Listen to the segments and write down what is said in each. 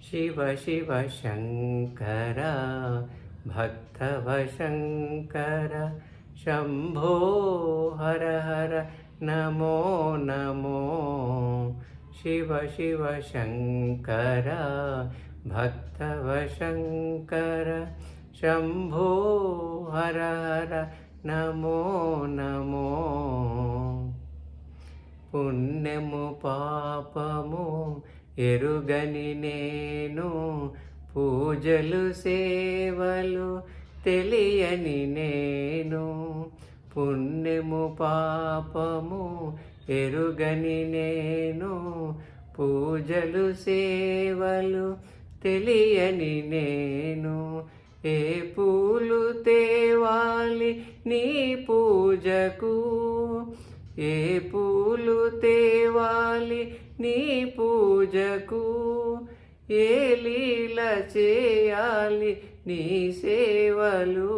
शिव शिव शङ्कर भक्तवशङ्कर शम्भो हर हर नमो नमो। शिव शिव शङ्कर भक्तवशङ्कर शम्भो हर हर नमो नमो। పుణ్యము పాపము ఎరుగని నేను, పూజలు సేవలు తెలియని నేను. పుణ్యము పాపము ఎరుగని నేను, పూజలు సేవలు తెలియని నేను. ఏ పూలు తేవాలి నీ పూజకు, ఏ పూలు తేవాలి నీ పూజకు, ఏ లీల చేయాలి నీ సేవలు.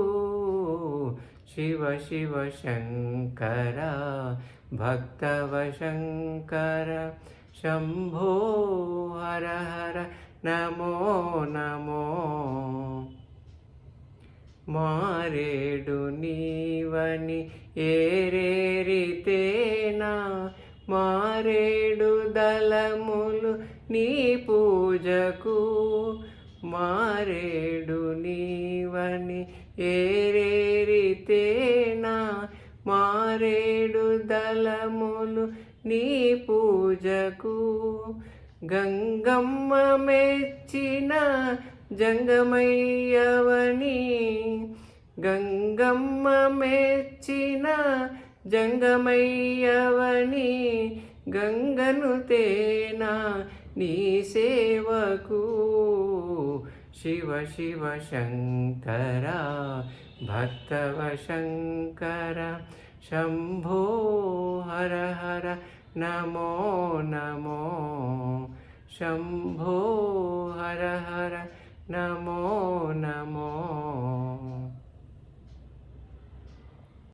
శివ శివ శంకర భక్తవశంకర శంభో హర హర నమో నమో। మారేడు నీవని ఏరేరితేనా, మారేడు దళములు నీ పూజకు. మారేడు నీవని ఏరేరితేనా, మారేడు దళములు నీ పూజకు. గంగమ్మ మెచ్చిన జంగమయ్యవని, గంగమ్మ మెచ్చిన జంగమయ్యవని. గంగను తేనా నీ సేవకు. శివ శివ శంకర భక్తవశంకర శంభో హర హర నమో నమో। శంభో హర హర నమో నమో।